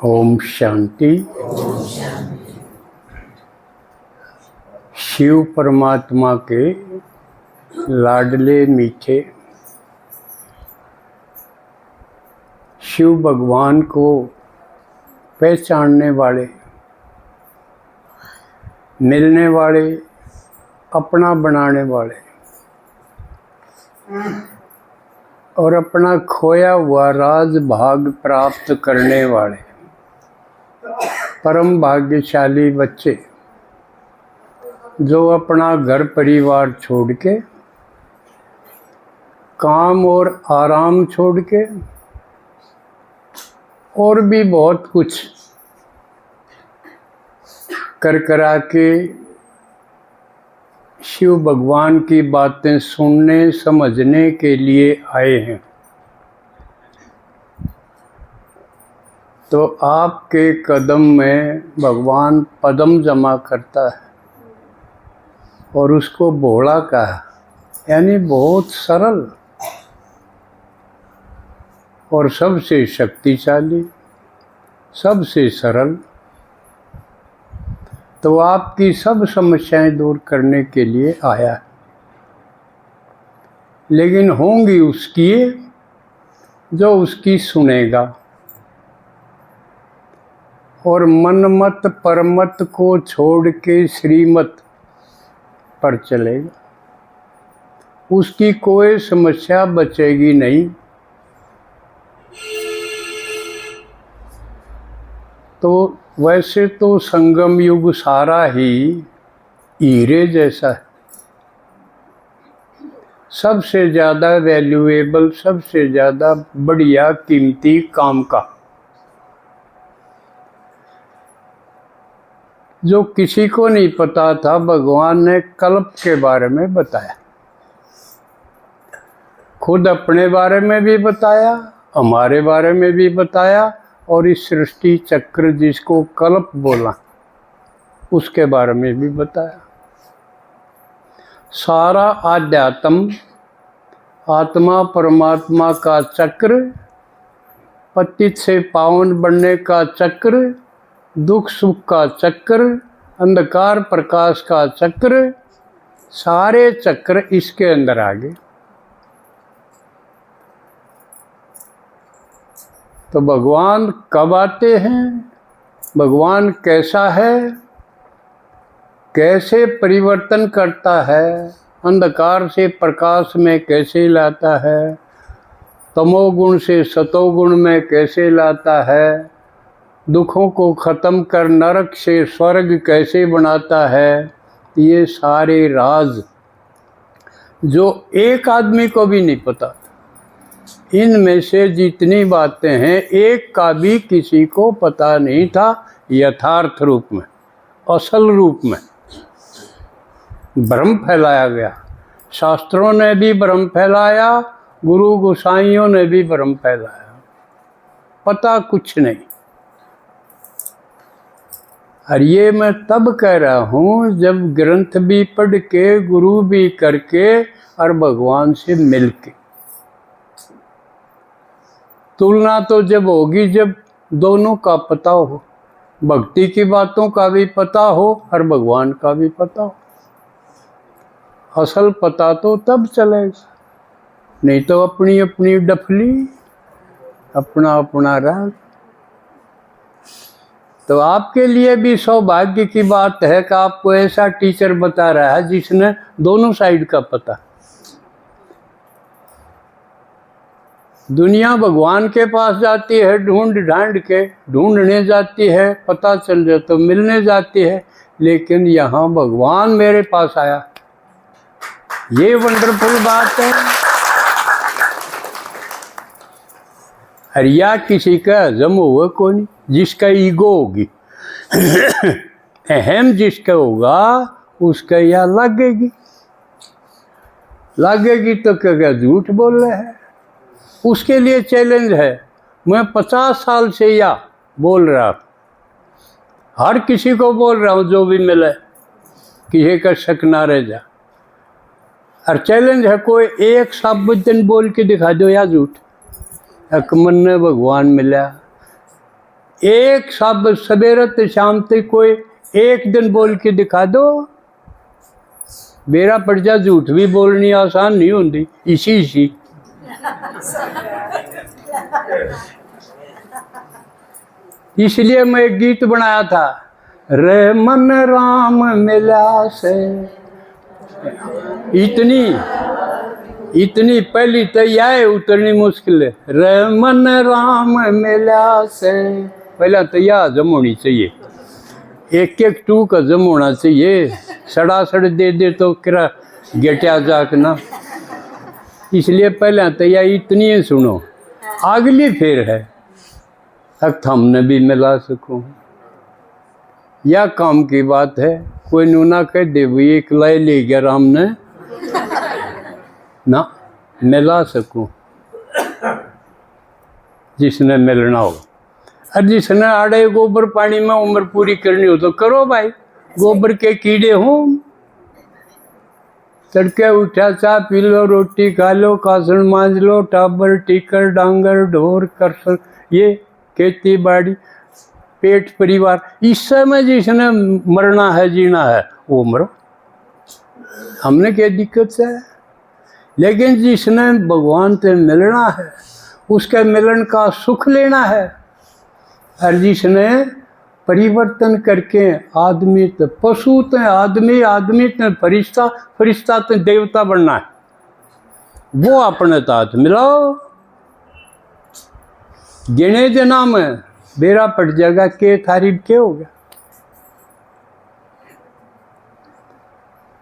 ओम शांति। शिव परमात्मा के लाडले मीठे शिव भगवान को पहचानने वाले, मिलने वाले, अपना बनाने वाले और अपना खोया हुआ राज भाग प्राप्त करने वाले परम भाग्यशाली बच्चे जो अपना घर परिवार छोड़ के, काम और आराम छोड़ के और भी बहुत कुछ कर करा के शिव भगवान की बातें सुनने समझने के लिए आए हैं। तो आपके कदम में भगवान पदम जमा करता है और उसको भोला कहा, यानी बहुत सरल और सबसे शक्तिशाली, सबसे सरल। तो आपकी सब समस्याएं दूर करने के लिए आया है, लेकिन होंगी उसकी जो उसकी सुनेगा और मनमत परमत को छोड़ के श्रीमत पर चलेगा, उसकी कोई समस्या बचेगी नहीं। तो वैसे तो संगम युग सारा ही हीरे जैसा है, सबसे ज़्यादा वैल्यूएबल, सबसे ज़्यादा बढ़िया कीमती काम का, जो किसी को नहीं पता था भगवान ने कल्प के बारे में बताया, खुद अपने बारे में भी बताया, हमारे बारे में भी बताया और इस सृष्टि चक्र जिसको कल्प बोला उसके बारे में भी बताया। सारा आध्यात्म आत्मा परमात्मा का चक्र, पतित से पावन बनने का चक्र, दुख सुख का चक्र, अंधकार प्रकाश का चक्र, सारे चक्र इसके अंदर आ गए। तो भगवान कब आते हैं, भगवान कैसा है, कैसे परिवर्तन करता है, अंधकार से प्रकाश में कैसे लाता है, तमोगुण से सतोगुण में कैसे लाता है, दुखों को ख़त्म कर नरक से स्वर्ग कैसे बनाता है, ये सारे राज जो एक आदमी को भी नहीं पता, इनमें से जितनी बातें हैं एक का भी किसी को पता नहीं था यथार्थ रूप में, असल रूप में। भ्रम फैलाया गया, शास्त्रों ने भी भ्रम फैलाया, गुरु गोसाइयों ने भी भ्रम फैलाया, पता कुछ नहीं। और ये मैं तब कह रहा हूँ जब ग्रंथ भी पढ़ के, गुरु भी करके और भगवान से मिल के। तुलना तो जब होगी जब दोनों का पता हो, भक्ति की बातों का भी पता हो और भगवान का भी पता हो। असल पता तो तब चलेगा, नहीं तो अपनी अपनी डफली, अपना अपना राग। तो आपके लिए भी सौभाग्य की बात है कि आपको ऐसा टीचर बता रहा है जिसने दोनों साइड का पता। दुनिया भगवान के पास जाती है, ढूंढने जाती है, पता चल जाए तो मिलने जाती है, लेकिन यहाँ भगवान मेरे पास आया, ये वंडरफुल बात है। हरिया किसी का हजम हुआ कोई नहीं, जिसका ईगो होगी अहम जिसका होगा उसका या लगेगी तो क्या झूठ बोल रहे हैं। उसके लिए चैलेंज है। मैं 50 साल से या बोल रहा, हर किसी को बोल रहा हूँ जो भी मिले, किसी का शक ना रह जा। और चैलेंज है, कोई एक शब्द बोल के दिखा दो या झूठ, अकमन ने भगवान मिला, एक शब्द सवेरे से शाम तक कोई एक दिन बोल के दिखा दो। बेरा पड़ जा, झूठ भी बोलनी आसान नहीं होती। इसी इसलिए मैं एक गीत बनाया था, रे मन राम मिला से। इतनी पहली तैयार उतरनी मुश्किल है। रे मन राम मिला से, पहला तैयार जम होनी चाहिए, एक एक टू का जम होना चाहिए। सड़ा सड़ दे तो किरा गेटिया जाक ना। इसलिए पहले तैयार इतनी ही सुनो, अगली फिर है अब हमने भी मिला सकूं। या काम की बात है, कोई नूना कह दे भाई एक लाई ले गया राम ने ना, मिला सकूं जिसने मिलना हो। और जिसने आड़े गोबर पानी में उम्र पूरी करनी हो तो करो भाई, गोबर के कीड़े हों। तड़के उठा चाह पी लो, रोटी खा लो, कासन मांज लो, टाबर टीकर डांगर ढोर कर, ये खेती बाड़ी पेट परिवार। इस समय जिसने मरना है जीना है वो मरो, हमने क्या दिक्कत है। लेकिन जिसने भगवान से मिलना है, उसके मिलन का सुख लेना है, और जिसने परिवर्तन करके आदमी तो पशु तो आदमी, आदमी तो फरिश्ता, फरिश्ता तो देवता बनना है, वो अपने साथ मिलाओ। गिने जना में बेरा पट जाएगा के तारीफ के हो गया।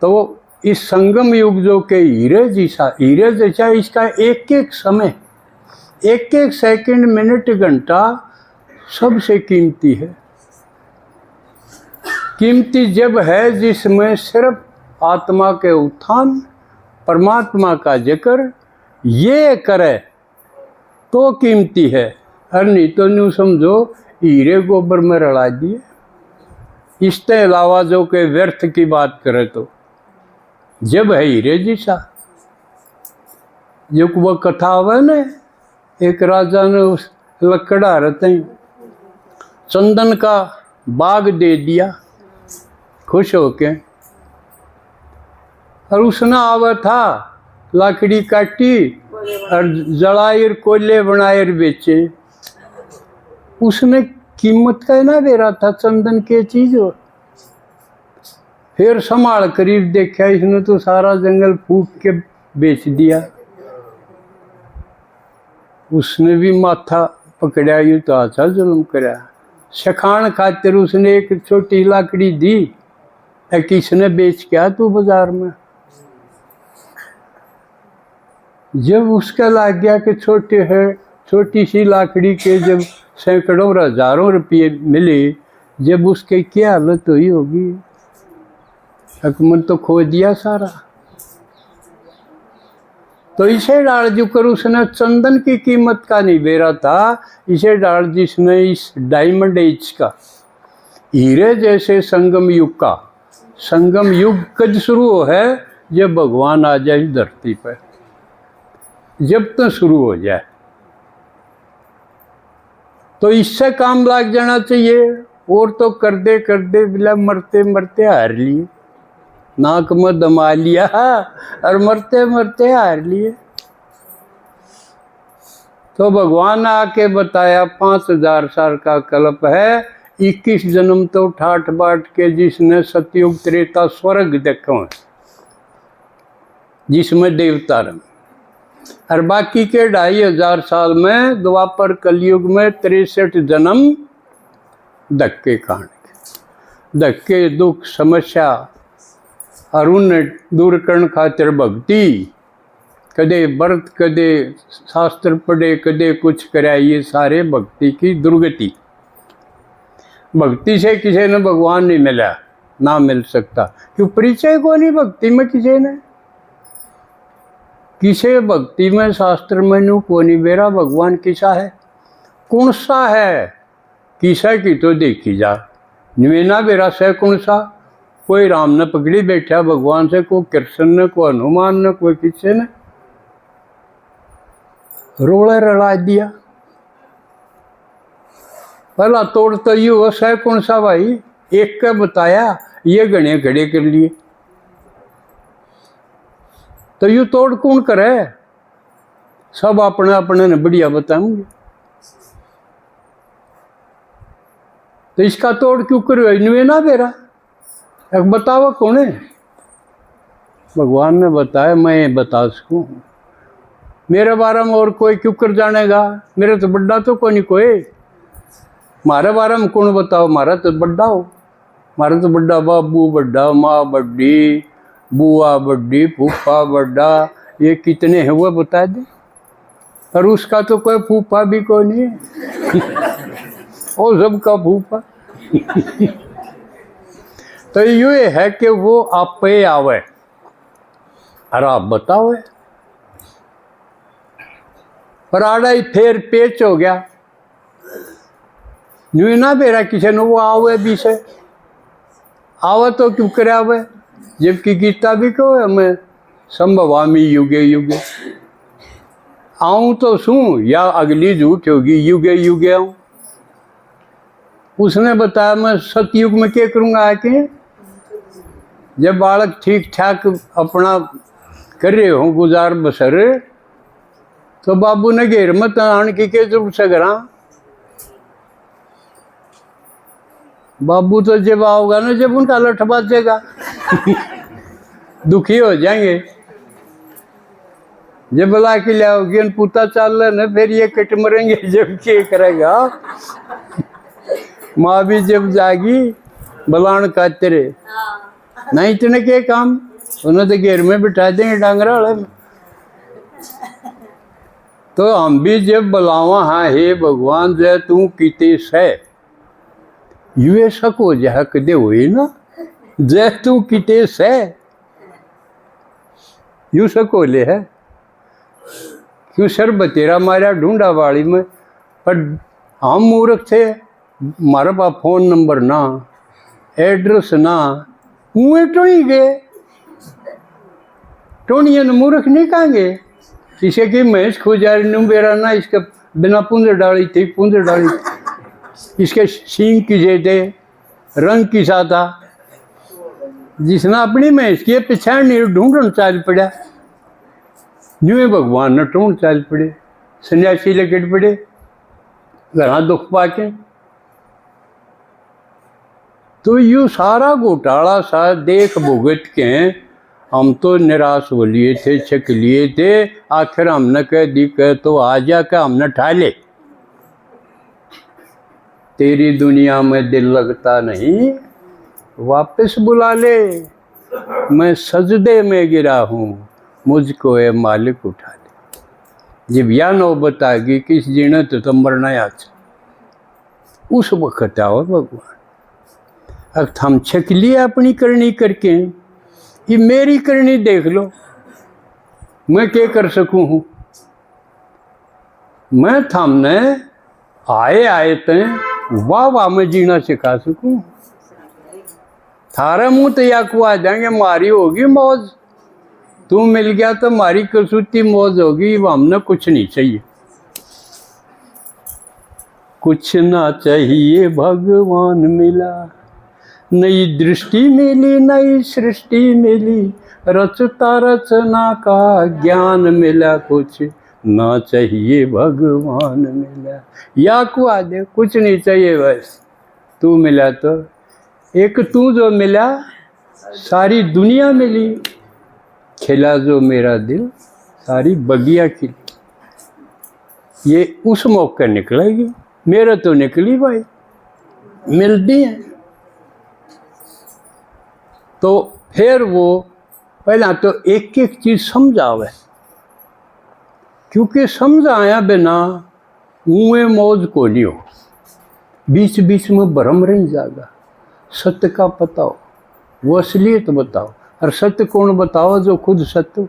तो इस संगम युग जो के हीरे जैसा इसका एक एक समय, एक एक सेकंड, मिनट, घंटा सबसे कीमती है। कीमती जब है जिसमें सिर्फ आत्मा के उत्थान, परमात्मा का जिक्र ये करे तो कीमती है। और नहीं तो न्यू समझो हीरे गोबर में रला दिए। इसके अलावा जो के व्यर्थ की बात करे तो जब है हीरे जैसा। जो वह कथा हुआ ना, एक राजा ने उस लकड़ा रहते चंदन का बाग दे दिया खुश होके, और उसने आवा था लकड़ी काटी और जलायर कोयले बनायर बेचे। उसने कीमत का ना दे रहा था चंदन के चीज हो। फिर संभाल करीब देखा, इसने तो सारा जंगल फूक के बेच दिया। उसने भी माथा पकड़ा, यूं तो अच्छा जुल्म करा। सखान खातिर उसने एक छोटी लाकड़ी दी, किसने बेच क्या तू बाजार में। जब उसका लग गया कि छोटी सी लाकड़ी के जब सैकड़ों और हजारों रुपये मिले, जब उसके क्या हालत हुई होगी। हुकूमत तो खो दिया सारा। तो इसे डाल जो कर उसने चंदन की कीमत का नहीं बेरा था, इसे डाल जिसने इस डायमंड एज का, हीरे जैसे संगम युग का, संगम युग कब शुरू हो है जब भगवान आ जाए इस धरती पर, जब तक शुरू हो जाए। तो इससे काम लग जाना चाहिए। और तो कर दे बिला मरते मरते हार लिए, नाक में दमा लिया और मरते मरते हार लिए। तो भगवान ने आके बताया 5000 साल का कल्प है, 21 जन्म तो ठाठ बाट के जिसने सतयुग त्रेता स्वर्ग देखो है, जिसमें देवता रंग, और बाकी के 2500 साल में द्वापर कलयुग में 63 जन्म धक्के कांड, धक्के दुख समस्या और उन दूर करने खातिर भक्ति, कदे व्रत कदे शास्त्र पढ़े कदे कुछ कराए, ये सारे भक्ति की दुर्गति। भक्ति से किसी ने भगवान नहीं मिला, ना मिल सकता, क्यों परिचय को नहीं भक्ति में किसी ने, किसे भक्ति में शास्त्र में नू को नहीं बेरा भगवान किसा है, कौन सा है, किसा की तो देखी जा निवेना बेरा से कौन सा। कोई राम ने पकड़ी बैठा भगवान से, कोई कृष्ण ने, कोई हनुमान ने, कोई किसी ने रोड़ा रला दिया। पहला तोड़ तो यू है कौन सा भाई, एक का बताया ये गणे खड़े कर लिए, तो यू तोड़ कौन करे, सब अपने अपने ने बढ़िया बताऊंगे। तो इसका तोड़ क्यों करो, इनवे ना बेरा एक बतावा कौन है, भगवान ने बताया मैं बता सकूं, मेरे बारे में और कोई क्यों कर जानेगा, मेरे तो बड्डा तो कोई नहीं कोई, मारे बारे में कौन बताओ, मारा तो बड्डा हो, मारा तो बड्डा बाबू बड्डा, माँ बड्डी, बुआ बड्डी, फूफा बड्डा, ये कितने हैं वो बता दे, और उसका तो कोई फूफा भी कोई नहीं है और सबका फूफा तो ये है कि वो आप पे आवे और आप बताओ, पर आड़ा ही फिर पेच हो गया, न्यू ना बेरा किसी ने वो आवे भी से आवे तो क्यों करे आवे, जबकि गीता भी कहो हमें संभवामी युगे युगे, आऊं तो सू या अगली झूठ होगी युगे युगे आऊं, उसने बताया मैं सतयुग में क्या करूंगा आके, जब बालक ठीक ठाक अपना कर रहे हो गुजार बसर, तो बाबू ने घेर मत आने की क्या जरूरत से करा, बाबू तो जब आओगा ना जब उनका लठ बाजेगा दुखी हो जाएंगे, जब बुला के लाओगे पुता चल रहे ना फिर ये कट मरेंगे, जब क्या करेगा माँ भी जब जागी बलान का तेरे नहीं इतने के काम, उन्हें तो घेर में बिठा देंगे डांगरा वाले में, तो हम भी जब बुलावा हाँ हे भगवान जय तू किते से यू शक हो जा कदे हुई ना, जय तू किते से यू सको ले है, क्यों सर बतेरा मारा ढूंढा वाली में, पर हम मूर्ख थे, हमारे पास फोन नंबर ना एड्रेस ना, मुँह टोई गए, टोनिया ने मूर्ख नहीं कहेंगे, इसे कि मैंस खोजा बेरा ना इसके बिना पूंज डाली थी, पूंज डाली इसके सींग की जेते रंग की साथा, जिसने अपनी मैंस की पिछाड़ नहीं ढूंढन चाल पड़ा, न्यू भगवान ने ढूंढ चाल पड़े, सन्यासी लकट पड़े घरा दुख पाके, तो यू सारा घोटाला सा देख भुगत के हम तो निराश हो लिए थे, छक लिए थे, आखिर हमने कह दी कह तो आ जा के हमने ठा ले, तेरी दुनिया में दिल लगता नहीं वापस बुला ले, मैं सजदे में गिरा हूँ मुझको ये मालिक उठा ले, जब यह नौबत आ गई किस जीने तो मरना याद, उस वक्त आओ भगवान, अब हम छक लिए अपनी करनी करके, ये मेरी करनी देख लो, मैं क्या कर सकूं हूँ, मैं थामने आए आए थे वाह वाह मैं जीना सिखा सकूं, थारा मुँह तो या को आ जाएंगे मारी होगी मौज, तू मिल गया तो मारी कसूती मौज होगी, वो हमने कुछ नहीं चाहिए, कुछ ना चाहिए भगवान मिला, नई दृष्टि मिली नई सृष्टि मिली, रचता रचना का ज्ञान मिला, कुछ ना चाहिए भगवान मिला, या को आ दे कुछ नहीं चाहिए बस तू मिला, तो एक तू जो मिला सारी दुनिया मिली, खिला जो मेरा दिल सारी बगिया खिली, ये उस मौके निकलेगी, मेरा तो निकली भाई मिलती है, तो फिर वो पहला तो एक एक चीज़ समझावे, क्योंकि समझाया बिना मुँह मौज को नहीं हो, बीच बीच में भ्रम रह जाएगा, सत्य का पता हो, वो असलियत बताओ, और सत्य कौन बताओ जो खुद सत्य,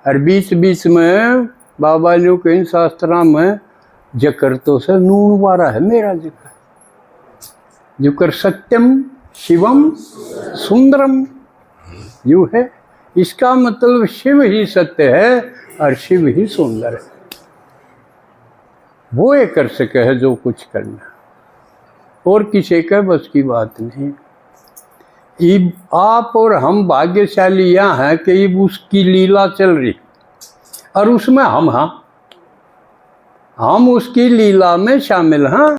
और बीच बीच में बाबा ने कहीं शास्त्रा में जिक्र तो से नून वारा है मेरा जिक्र, जिक्र सत्यम शिवम सुंदरम यू है, इसका मतलब शिव ही सत्य है और शिव ही सुंदर है, वो ये कर सके है जो कुछ करना, और किसी के बस की बात नहीं। ये आप और हम भाग्यशाली यहाँ हैं कि ये उसकी लीला चल रही और उसमें हम उसकी लीला में शामिल हैं।